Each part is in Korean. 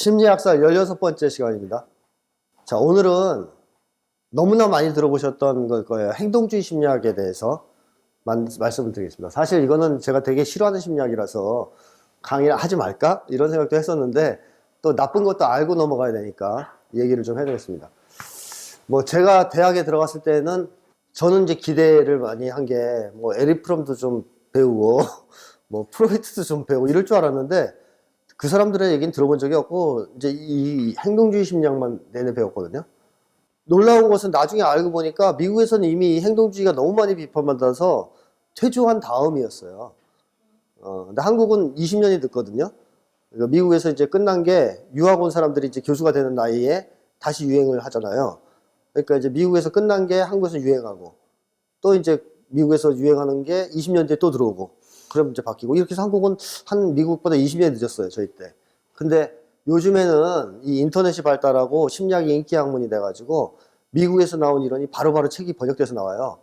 심리학살 16번째 시간입니다. 자, 오늘은 너무나 많이 들어보셨던 걸 거예요. 행동주의 심리학에 대해서 말씀을 드리겠습니다. 사실 이거는 제가 되게 싫어하는 심리학이라서 강의를 하지 말까? 이런 생각도 했었는데 또 나쁜 것도 알고 넘어가야 되니까 얘기를 좀 해드리겠습니다. 뭐 제가 대학에 들어갔을 때는 저는 이제 기대를 많이 한 게 뭐 에릭 프롬도 좀 배우고 뭐 프로이트도 좀 배우고 이럴 줄 알았는데 그 사람들의 얘기는 들어본 적이 없고 이제 이 행동주의 심리학만 내내 배웠거든요. 놀라운 것은 나중에 알고 보니까 미국에서는 이미 이 행동주의가 너무 많이 비판받아서 퇴조한 다음이었어요. 근데 한국은 20년이 됐거든요. 그러니까 미국에서 이제 끝난 게 유학 온 사람들이 이제 교수가 되는 나이에 다시 유행을 하잖아요. 그러니까 이제 미국에서 끝난 게 한국에서 유행하고 또 이제 미국에서 유행하는 게 20년 뒤에 또 들어오고 그럼 이제 바뀌고 이렇게 해서 한국은 한 미국보다 20년 늦었어요, 저희 때. 근데 요즘에는 이 인터넷이 발달하고 심리학이 인기 학문이 돼가지고 미국에서 나온 이론이 바로바로 책이 번역돼서 나와요.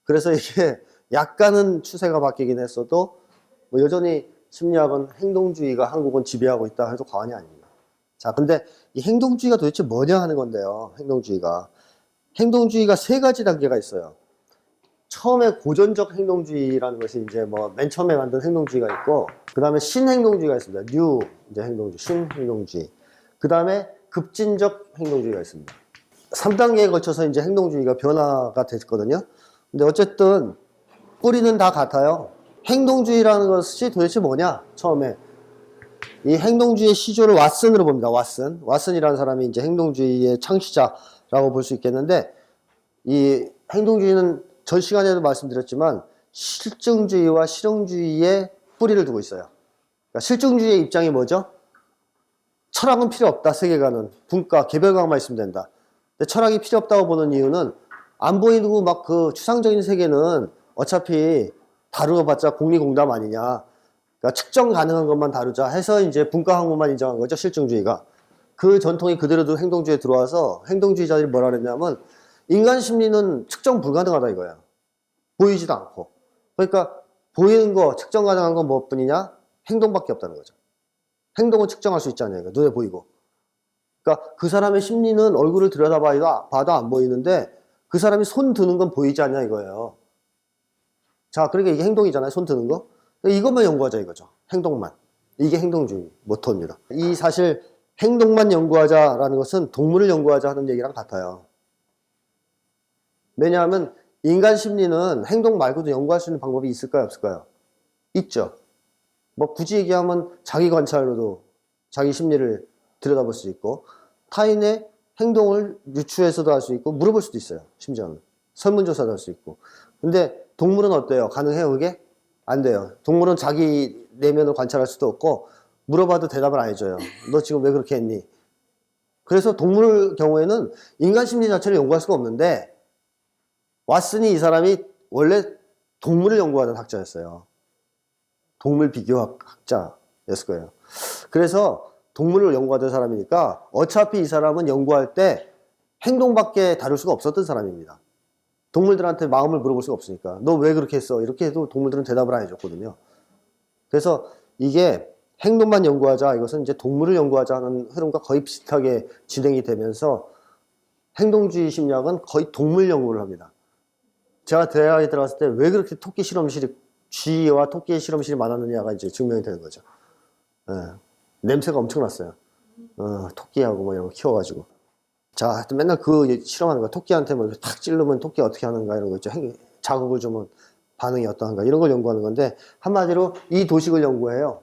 그래서 이게 약간은 추세가 바뀌긴 했어도 뭐 여전히 심리학은 행동주의가 한국은 지배하고 있다 해도 과언이 아닙니다. 자, 근데 이 행동주의가 도대체 뭐냐 하는 건데요. 행동주의가 세 가지 단계가 있어요. 처음에 고전적 행동주의라는 것이 이제 뭐 맨 처음에 만든 행동주의가 있고, 그 다음에 신행동주의가 있습니다. 뉴 이제 행동주의, 신행동주의. 그 다음에 급진적 행동주의가 있습니다. 3단계에 거쳐서 이제 행동주의가 변화가 됐거든요. 근데 어쨌든 뿌리는 다 같아요. 행동주의라는 것이 도대체 뭐냐? 처음에 이 행동주의의 시조를 왓슨으로 봅니다. 왓슨이라는 사람이 이제 행동주의의 창시자라고 볼 수 있겠는데, 이 행동주의는 전 시간에도 말씀드렸지만 실증주의와 실용주의의 뿌리를 두고 있어요. 그러니까 실증주의의 입장이 뭐죠? 철학은 필요 없다. 세계관은 분과 개별과학만 있으면 된다. 근데 철학이 필요 없다고 보는 이유는 안 보이고 막 그 추상적인 세계는 어차피 다루어봤자 공리공담 아니냐. 그러니까 측정 가능한 것만 다루자 해서 이제 분과 학문만 인정한 거죠. 실증주의가. 그 전통이 그대로도 행동주의에 들어와서 행동주의자들이 뭐라 그랬냐면 인간 심리는 측정 불가능하다 이거야. 보이지도 않고. 그러니까 보이는 거, 측정 가능한 건 무엇뿐이냐? 행동밖에 없다는 거죠. 행동은 측정할 수 있지 않냐. 눈에 보이고. 그러니까 그 사람의 심리는 얼굴을 들여다봐도 안 보이는데 그 사람이 손 드는 건 보이지 않냐 이거예요. 자, 그러니까 이게 행동이잖아요. 손 드는 거. 이것만 연구하자 이거죠. 행동만. 이게 행동주의 모토입니다. 이 사실 행동만 연구하자라는 것은 동물을 연구하자 하는 얘기랑 같아요. 왜냐하면 인간 심리는 행동 말고도 연구할 수 있는 방법이 있을까요? 없을까요? 있죠. 뭐 굳이 얘기하면 자기 관찰로도 자기 심리를 들여다볼 수 있고 타인의 행동을 유추해서도 할 수 있고 물어볼 수도 있어요. 심지어는. 설문조사도 할 수 있고. 근데 동물은 어때요? 가능해요 그게? 안 돼요. 동물은 자기 내면을 관찰할 수도 없고 물어봐도 대답을 안 해줘요. 너 지금 왜 그렇게 했니? 그래서 동물 경우에는 인간 심리 자체를 연구할 수가 없는데 왓슨이 이 사람이 원래 동물을 연구하는 학자였어요. 동물 비교학 학자였을 거예요. 그래서 동물을 연구하던 사람이니까 어차피 이 사람은 연구할 때 행동밖에 다룰 수가 없었던 사람입니다. 동물들한테 마음을 물어볼 수가 없으니까. 너 왜 그렇게 했어? 이렇게 해도 동물들은 대답을 안 해줬거든요. 그래서 이게 행동만 연구하자, 이것은 이제 동물을 연구하자 하는 흐름과 거의 비슷하게 진행이 되면서 행동주의 심리학은 거의 동물 연구를 합니다. 제가 대학에 들어갔을 때 왜 그렇게 토끼 실험실이, 쥐와 토끼의 실험실이 많았느냐가 이제 증명이 되는 거죠. 예. 냄새가 엄청났어요. 토끼하고 뭐 이런 거 키워가지고. 자, 하여튼 맨날 그 실험하는 거야. 토끼한테 뭐 탁 찌르면 토끼 어떻게 하는가 이런 거 있죠. 자극을 주면 반응이 어떠한가 이런 걸 연구하는 건데 한마디로 이 도식을 연구해요.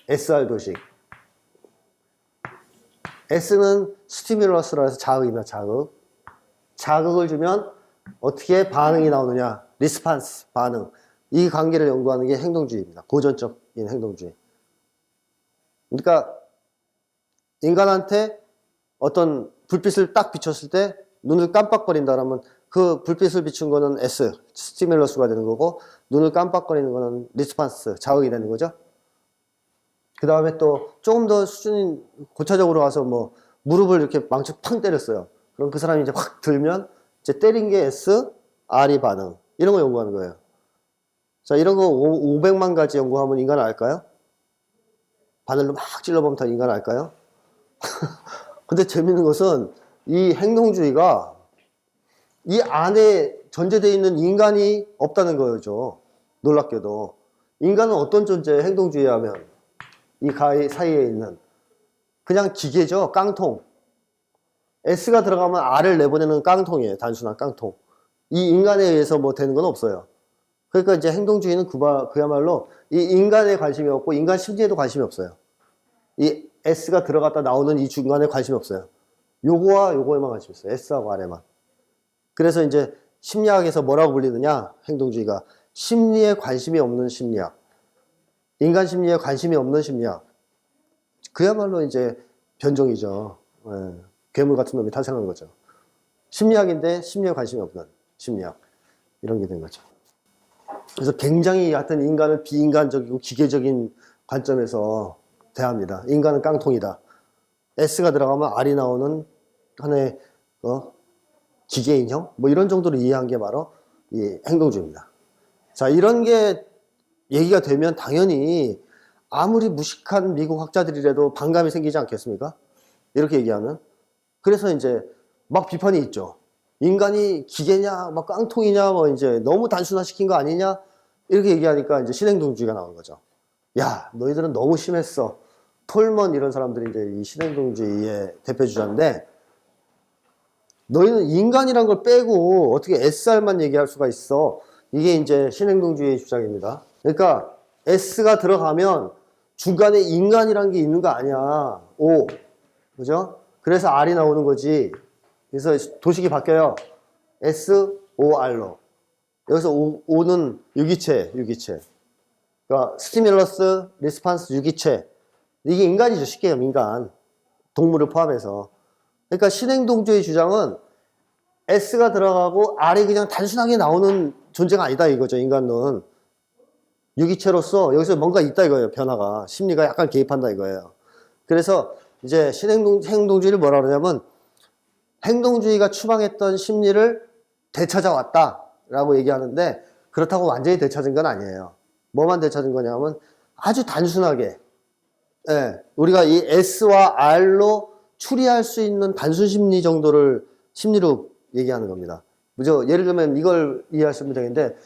SR 도식. S는 스티뮬러스라 해서 자극입니다. 자극을 주면 어떻게 반응이 나오느냐. 리스판스, 반응. 이 관계를 연구하는 게 행동주의입니다. 고전적인 행동주의. 그러니까 인간한테 어떤 불빛을 딱 비췄을 때 눈을 깜빡거린다라면 그 불빛을 비춘 거는 S, 스티뮬러스가 되는 거고 눈을 깜빡거리는 거는 리스판스, 자극이 되는 거죠. 그 다음에 또 조금 더 수준이 고차적으로 가서 뭐 무릎을 이렇게 망치 팡 때렸어요. 그럼 그 사람이 이제 확 들면 이제 때린 게 S, R이 반응. 이런 거 연구하는 거예요. 자, 이런 거 500만 가지 연구하면 인간을 알까요? 바늘로 막 찔러보면 다 인간을 알까요? 근데 재밌는 것은 이 행동주의가 이 안에 전제되어 있는 인간이 없다는 거죠. 놀랍게도. 인간은 어떤 존재예요? 행동주의 하면. 이 가이 사이에 있는. 그냥 기계죠. 깡통. S가 들어가면 R을 내보내는 깡통이에요. 단순한 깡통. 이 인간에 의해서 뭐 되는 건 없어요. 그러니까 이제 행동주의는 그야말로 이 인간에 관심이 없고 인간 심리에도 관심이 없어요. 이 S가 들어갔다 나오는 이 중간에 관심이 없어요. 요거와 요거에만 관심이 있어요. S하고 R에만. 그래서 이제 심리학에서 뭐라고 불리느냐? 행동주의가 심리에 관심이 없는 심리학. 인간 심리에 관심이 없는 심리학. 그야말로 이제 변종이죠. 예. 괴물 같은 놈이 탄생한 거죠. 심리학인데 심리에 관심이 없는 심리학. 이런 게 된 거죠. 그래서 굉장히 하여튼 인간을 비인간적이고 기계적인 관점에서 대합니다. 인간은 깡통이다. S가 들어가면 R이 나오는 하나의 기계인형? 뭐 이런 정도로 이해한 게 바로 이 행동주의입니다. 자, 이런 게 얘기가 되면 당연히 아무리 무식한 미국 학자들이라도 반감이 생기지 않겠습니까? 이렇게 얘기하면. 그래서 이제 막 비판이 있죠. 인간이 기계냐, 막 깡통이냐, 뭐 이제 너무 단순화시킨 거 아니냐? 이렇게 얘기하니까 이제 신행동주의가 나오는 거죠. 야, 너희들은 너무 심했어. 톨먼 이런 사람들이 이제 이 신행동주의의 대표주자인데, 너희는 인간이란 걸 빼고 어떻게 SR만 얘기할 수가 있어? 이게 이제 신행동주의의 주장입니다. 그러니까 S가 들어가면 중간에 인간이란 게 있는 거 아니야. O. 그죠? 그래서 R이 나오는 거지. 그래서 도식이 바뀌어요. SOR로. 여기서 O는 유기체. 그러니까 스티뮬러스, 리스판스, 유기체. 이게 인간이죠. 쉽게 얘기하면 인간. 동물을 포함해서. 그러니까 신행동주의 주장은 S가 들어가고 R이 그냥 단순하게 나오는 존재가 아니다 이거죠. 인간은. 유기체로서 여기서 뭔가 있다 이거예요. 변화가. 심리가 약간 개입한다 이거예요. 그래서 이제 신행동주의를 뭐라 그러냐면 행동주의가 추방했던 심리를 되찾아왔다 라고 얘기하는데 그렇다고 완전히 되찾은 건 아니에요. 뭐만 되찾은 거냐면 아주 단순하게 우리가 이 S와 R로 추리할 수 있는 단순 심리 정도를 심리로 얘기하는 겁니다. 그죠? 예를 들면 이걸 이해하시면 되겠는데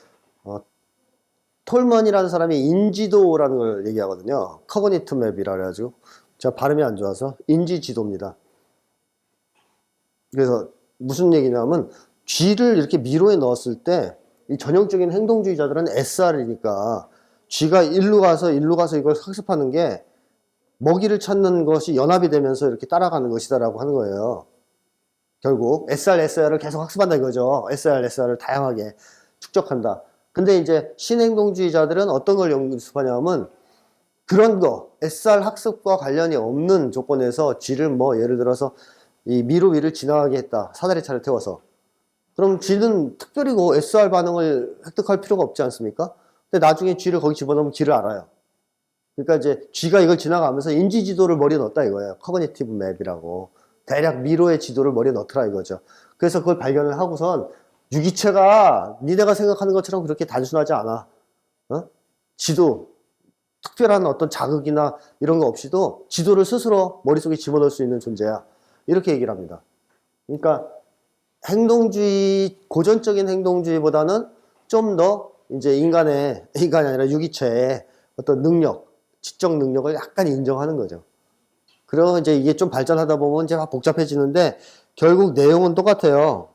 톨먼이라는 사람이 인지도라는 걸 얘기하거든요. 커그니트 맵이라 그래가지고 제가 발음이 안 좋아서 인지지도입니다. 그래서 무슨 얘기냐면 G를 이렇게 미로에 넣었을 때 이 전형적인 행동주의자들은 SR이니까 G가 일로 가서 이걸 학습하는 게 먹이를 찾는 것이 연합이 되면서 이렇게 따라가는 것이다라고 하는 거예요. 결국 SR을 계속 학습한다 이거죠. SR을 다양하게 축적한다. 근데 이제 신행동주의자들은 어떤 걸 연습하냐면 그런 거 SR 학습과 관련이 없는 조건에서 G를 뭐 예를 들어서 이 미로 위를 지나가게 했다. 사다리차를 태워서. 그럼 G는 특별히 그 SR 반응을 획득할 필요가 없지 않습니까? 근데 나중에 G를 거기 집어넣으면 G를 알아요. 그러니까 이제 G가 이걸 지나가면서 인지 지도를 머리에 넣었다 이거예요. 커그니티브 맵이라고. 대략 미로의 지도를 머리에 넣더라 이거죠. 그래서 그걸 발견을 하고선 유기체가 니네가 생각하는 것처럼 그렇게 단순하지 않아. 지도, 특별한 어떤 자극이나 이런 거 없이도 지도를 스스로 머릿속에 집어넣을 수 있는 존재야. 이렇게 얘기를 합니다. 그러니까 고전적인 행동주의보다는 좀 더 이제 인간이 아니라 유기체의 어떤 능력, 지적 능력을 약간 인정하는 거죠. 그리고 이제 이게 좀 발전하다 보면 이제 막 복잡해지는데 결국 내용은 똑같아요.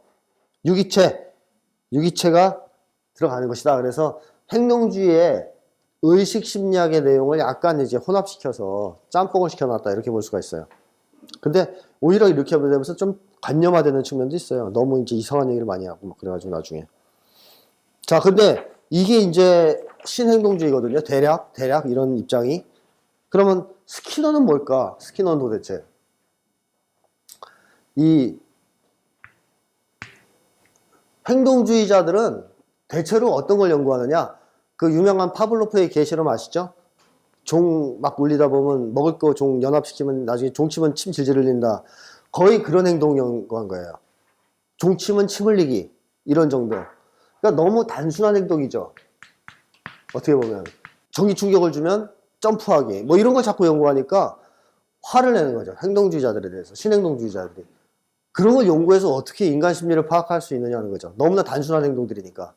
유기체가 들어가는 것이다. 그래서 행동주의의 의식 심리학의 내용을 약간 이제 혼합시켜서 짬뽕을 시켜놨다. 이렇게 볼 수가 있어요. 근데 오히려 이렇게 되면서 좀 관념화되는 측면도 있어요. 너무 이제 이상한 얘기를 많이 하고 막 그래가지고 나중에. 자, 근데 이게 이제 신행동주의거든요. 대략 이런 입장이. 그러면 스키너는 뭘까? 스키너는 도대체 이 행동주의자들은 대체로 어떤 걸 연구하느냐? 그 유명한 파블로프의 개실험 아시죠? 종 막 물리다 보면 먹을 거 종 연합시키면 나중에 종 치면 침 질질 흘린다. 거의 그런 행동 연구한 거예요. 종 치면 침 흘리기 이런 정도. 그러니까 너무 단순한 행동이죠. 어떻게 보면 전기 충격을 주면 점프하기 뭐 이런 걸 자꾸 연구하니까 화를 내는 거죠. 행동주의자들에 대해서, 신행동주의자들이. 그런 걸 연구해서 어떻게 인간 심리를 파악할 수 있느냐는 거죠. 너무나 단순한 행동들이니까.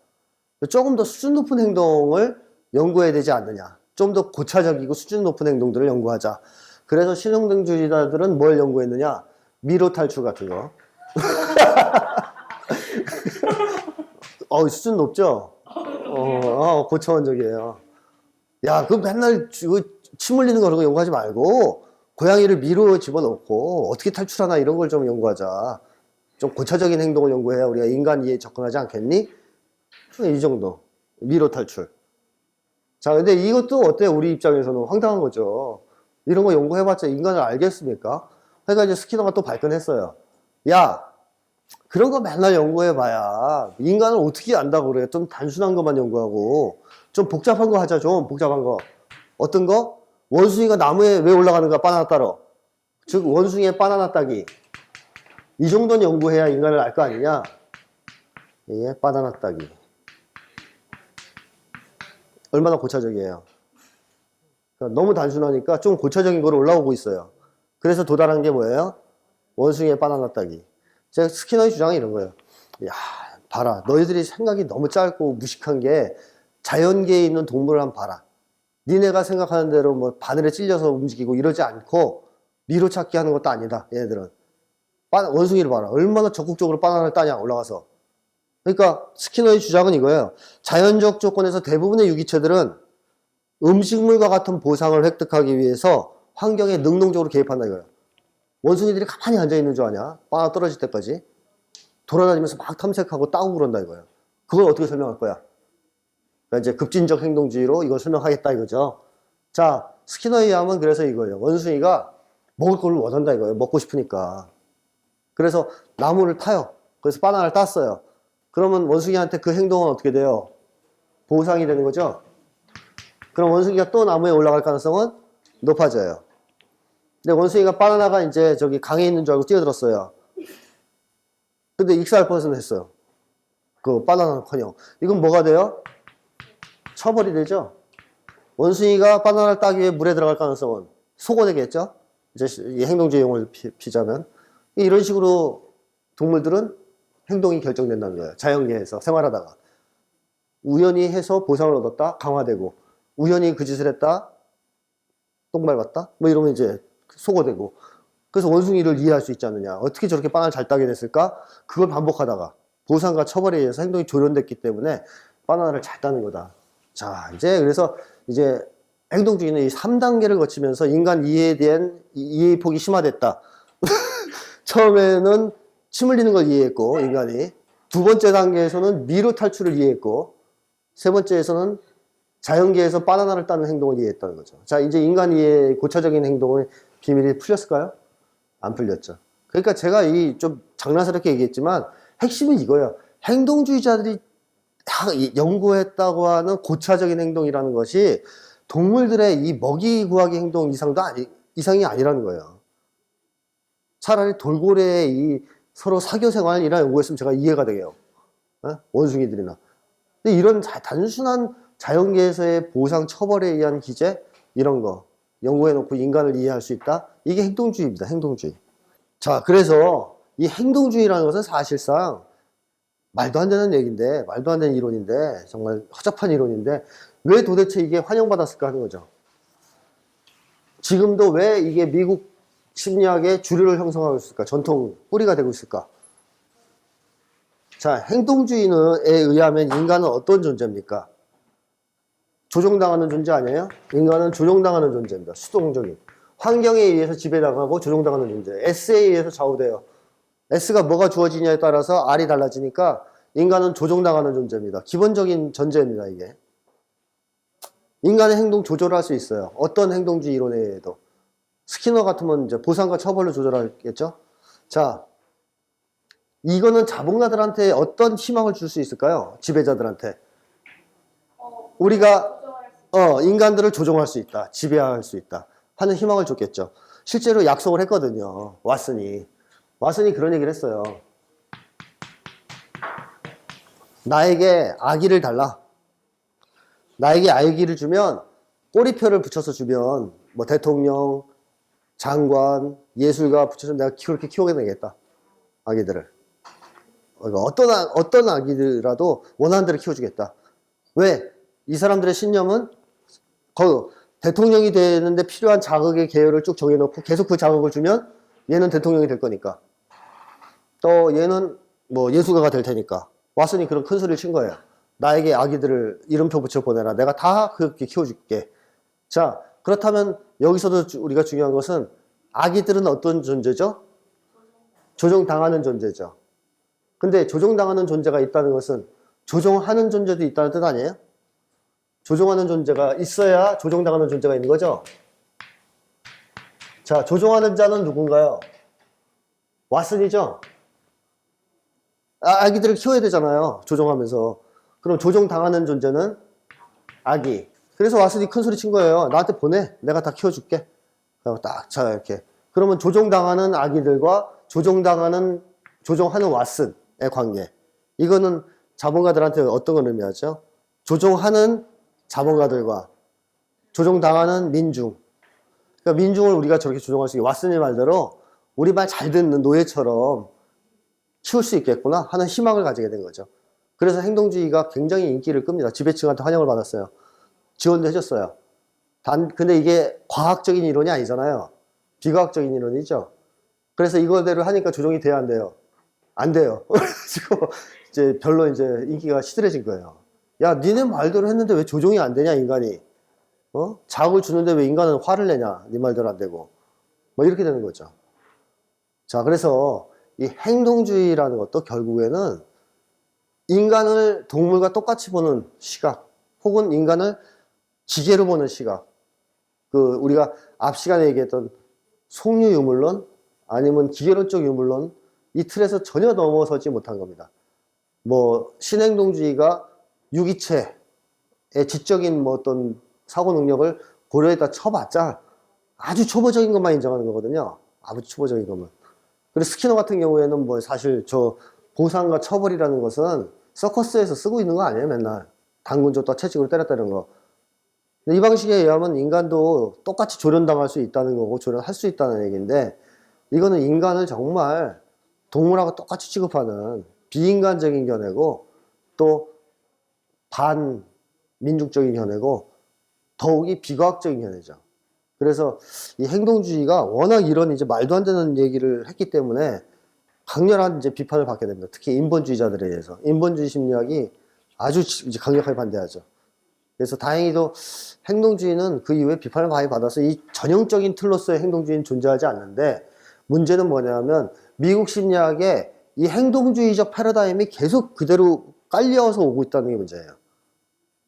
조금 더 수준 높은 행동을 연구해야 되지 않느냐. 좀 더 고차적이고 수준 높은 행동들을 연구하자. 그래서 신행동주의자들은 뭘 연구했느냐? 미로 탈출 같은 거. 수준 높죠? 고차원적이에요. 야, 그 맨날 침 흘리는 거 그런 거 연구하지 말고, 고양이를 미로 집어넣고, 어떻게 탈출하나 이런 걸 좀 연구하자. 좀 고차적인 행동을 연구해야 우리가 인간 이해에 접근하지 않겠니? 이 정도. 미로 탈출. 자, 근데 이것도 어때요? 우리 입장에서는 황당한 거죠. 이런 거 연구해봤자 인간을 알겠습니까? 그러니까 이제 스키너가 또 발끈했어요. 야, 그런 거 맨날 연구해봐야 인간을 어떻게 안다고 그래. 좀 단순한 것만 연구하고 좀 복잡한 거 하자. 좀 복잡한 거. 어떤 거? 원숭이가 나무에 왜 올라가는가? 바나나 따러. 즉 원숭이의 바나나 따기. 이 정도는 연구해야 인간을 알 거 아니냐? 예, 바나나 따기. 얼마나 고차적이에요. 그러니까 너무 단순하니까 좀 고차적인 거로 올라오고 있어요. 그래서 도달한 게 뭐예요? 원숭이의 바나나 따기. 제가 스키너의 주장이 이런 거예요. 야, 봐라. 너희들이 생각이 너무 짧고 무식한 게 자연계에 있는 동물을 한번 봐라. 니네가 생각하는 대로 뭐 바늘에 찔려서 움직이고 이러지 않고 미로 찾기 하는 것도 아니다. 얘네들은. 원숭이를 봐라. 얼마나 적극적으로 바나나를 따냐 올라가서. 그러니까 스키너의 주장은 이거예요. 자연적 조건에서 대부분의 유기체들은 음식물과 같은 보상을 획득하기 위해서 환경에 능동적으로 개입한다 이거예요. 원숭이들이 가만히 앉아있는 줄 아냐? 바나나 떨어질 때까지. 돌아다니면서 막 탐색하고 따고 그런다 이거예요. 그걸 어떻게 설명할 거야? 그러니까 이제 급진적 행동주의로 이걸 설명하겠다 이거죠. 자, 스키너에 의하면 그래서 이거예요. 원숭이가 먹을 걸 원한다 이거예요. 먹고 싶으니까. 그래서 나무를 타요. 그래서 바나나를 땄어요. 그러면 원숭이한테 그 행동은 어떻게 돼요? 보상이 되는 거죠? 그럼 원숭이가 또 나무에 올라갈 가능성은 높아져요. 근데 원숭이가 바나나가 이제 저기 강에 있는 줄 알고 뛰어들었어요. 근데 익사할 뻔했으면 했어요. 그 바나나는커녕. 이건 뭐가 돼요? 처벌이 되죠? 원숭이가 바나나를 따기 위해 물에 들어갈 가능성은 소거되겠죠? 이제 이 행동주의 용어를 피자면. 이런 식으로 동물들은 행동이 결정된다는 거예요. 자연계에서 생활하다가. 우연히 해서 보상을 얻었다? 강화되고. 우연히 그 짓을 했다? 똥 밟았다? 뭐 이러면 이제 소거되고. 그래서 원숭이를 이해할 수 있지 않느냐. 어떻게 저렇게 바나나를 잘 따게 됐을까? 그걸 반복하다가 보상과 처벌에 의해서 행동이 조련됐기 때문에 바나나를 잘 따는 거다. 자, 이제 그래서 이제 행동주의는 이 3단계를 거치면서 인간 이해에 대한 이해 폭이 심화됐다. 처음에는 침 흘리는 걸 이해했고, 인간이. 두 번째 단계에서는 미로 탈출을 이해했고, 세 번째에서는 자연계에서 바나나를 따는 행동을 이해했다는 거죠. 자, 이제 인간 이해의 고차적인 행동의 비밀이 풀렸을까요? 안 풀렸죠. 그러니까 제가 이 좀 장난스럽게 얘기했지만, 핵심은 이거예요. 행동주의자들이 연구했다고 하는 고차적인 행동이라는 것이 동물들의 이 먹이 구하기 행동 이상이 아니라는 거예요. 차라리 돌고래의 이 서로 사교 생활이나 연구했으면 제가 이해가 되게요. 원숭이들이나. 근데 이런 단순한 자연계에서의 보상 처벌에 의한 기제 이런 거 연구해놓고 인간을 이해할 수 있다. 이게 행동주의입니다. 행동주의. 자, 그래서 이 행동주의라는 것은 사실상 말도 안 되는 얘기인데, 말도 안 되는 이론인데, 정말 허접한 이론인데 왜 도대체 이게 환영받았을까 하는 거죠. 지금도 왜 이게 미국 심리학의 주류를 형성하고 있을까? 전통 뿌리가 되고 있을까? 자, 행동주의에 의하면 인간은 어떤 존재입니까? 조종당하는 존재 아니에요? 인간은 조종당하는 존재입니다. 수동적인. 환경에 의해서 지배당하고 조종당하는 존재. S에 의해서 좌우돼요. S가 뭐가 주어지냐에 따라서 R이 달라지니까 인간은 조종당하는 존재입니다. 기본적인 전제입니다, 이게. 인간의 행동 조절을 할 수 있어요. 어떤 행동주의 이론에 의해도. 스키너 같으면 이제 보상과 처벌로 조절하겠죠? 자, 이거는 자본가들한테 어떤 희망을 줄 수 있을까요? 지배자들한테. 우리가 인간들을 조종할 수 있다. 지배할 수 있다. 하는 희망을 줬겠죠. 실제로 약속을 했거든요. 왓슨이 그런 얘기를 했어요. 나에게 아기를 달라. 나에게 아기를 주면 꼬리표를 붙여서 주면 뭐 대통령, 장관, 예술가 붙여서 내가 그렇게 키우게 되겠다. 아기들을. 어떤 아기들이라도 원하는 대로 키워주겠다. 왜? 이 사람들의 신념은 대통령이 되는데 필요한 자극의 계열을 쭉 정해놓고 계속 그 자극을 주면 얘는 대통령이 될 거니까. 또 얘는 뭐 예술가가 될 테니까. 왓슨이 그런 큰 소리를 친 거예요. 나에게 아기들을 이름표 붙여 보내라. 내가 다 그렇게 키워줄게. 자, 그렇다면 여기서도 우리가 중요한 것은 아기들은 어떤 존재죠? 조종당하는 존재죠. 근데 조종당하는 존재가 있다는 것은 조종하는 존재도 있다는 뜻 아니에요? 조종하는 존재가 있어야 조종당하는 존재가 있는 거죠? 자, 조종하는 자는 누군가요? 왓슨이죠? 아기들을 키워야 되잖아요. 조종하면서. 그럼 조종당하는 존재는 아기. 그래서 왓슨이 큰 소리 친 거예요. 나한테 보내. 내가 다 키워줄게. 딱, 자, 이렇게. 그러면 조종당하는 아기들과 조종하는 왓슨의 관계. 이거는 자본가들한테 어떤 걸 의미하죠? 조종하는 자본가들과 조종당하는 민중. 그러니까 민중을 우리가 저렇게 조종할 수 있게 왓슨의 말대로 우리 말 잘 듣는 노예처럼 키울 수 있겠구나 하는 희망을 가지게 된 거죠. 그래서 행동주의가 굉장히 인기를 끕니다. 지배층한테 환영을 받았어요. 지원도 해줬어요. 근데 이게 과학적인 이론이 아니잖아요. 비과학적인 이론이죠. 그래서 이거대로 하니까 조종이 돼야 안 돼요. 안 돼요. 그래가지고 이제 별로 이제 인기가 시들해진 거예요. 야, 니네 말대로 했는데 왜 조종이 안 되냐, 인간이. 자극을 주는데 왜 인간은 화를 내냐, 니 말대로 안 되고. 뭐 이렇게 되는 거죠. 자, 그래서 이 행동주의라는 것도 결국에는 인간을 동물과 똑같이 보는 시각, 혹은 인간을 기계로 보는 시각. 우리가 앞 시간에 얘기했던 속류 유물론, 아니면 기계론적 유물론, 이 틀에서 전혀 넘어서지 못한 겁니다. 뭐, 신행동주의가 유기체의 지적인 뭐 어떤 사고 능력을 고려에다 쳐봤자 아주 초보적인 것만 인정하는 거거든요. 아주 초보적인 것만. 그리고 스키너 같은 경우에는 뭐 사실 저 보상과 처벌이라는 것은 서커스에서 쓰고 있는 거 아니에요, 맨날. 당근 줬다 채찍으로 때렸다는 거. 이 방식에 의하면 인간도 똑같이 조련당할 수 있다는 거고 조련할 수 있다는 얘기인데, 이거는 인간을 정말 동물하고 똑같이 취급하는 비인간적인 견해고 또 반민족적인 견해고 더욱이 비과학적인 견해죠. 그래서 이 행동주의가 워낙 이런 이제 말도 안 되는 얘기를 했기 때문에 강렬한 이제 비판을 받게 됩니다. 특히 인본주의자들에 의해서. 인본주의 심리학이 아주 이제 강력하게 반대하죠. 그래서 다행히도 행동주의는 그 이후에 비판을 많이 받아서 이 전형적인 틀로서의 행동주의는 존재하지 않는데, 문제는 뭐냐면 미국 심리학에 이 행동주의적 패러다임이 계속 그대로 깔려서 오고 있다는 게 문제예요.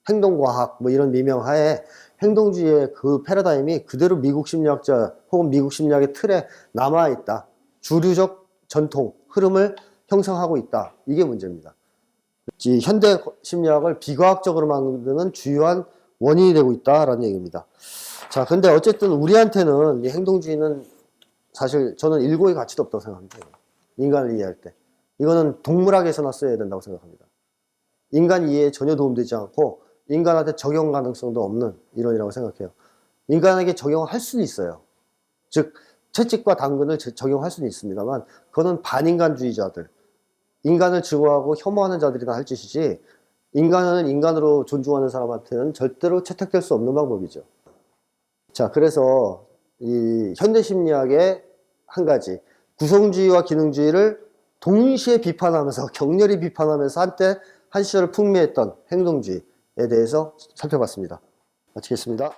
행동과학 뭐 이런 미명하에 행동주의의 그 패러다임이 그대로 미국 심리학자 혹은 미국 심리학의 틀에 남아있다. 주류적 전통, 흐름을 형성하고 있다. 이게 문제입니다. 이 현대 심리학을 비과학적으로 만드는 주요한 원인이 되고 있다라는 얘기입니다. 자, 근데 어쨌든 우리한테는 이 행동주의는 사실 저는 일고의 가치도 없다고 생각합니다. 인간을 이해할 때. 이거는 동물학에서나 써야 된다고 생각합니다. 인간 이해에 전혀 도움되지 않고 인간한테 적용 가능성도 없는 이론이라고 생각해요. 인간에게 적용할 수는 있어요. 즉 채찍과 당근을 적용할 수는 있습니다만, 그거는 반인간주의자들, 인간을 증오하고 혐오하는 자들이나 할 짓이지 인간은 인간으로 존중하는 사람한테는 절대로 채택될 수 없는 방법이죠. 자, 그래서 이 현대심리학의 한 가지 구성주의와 기능주의를 동시에 비판하면서 격렬히 비판하면서 한때 한 시절을 풍미했던 행동주의에 대해서 살펴봤습니다. 마치겠습니다.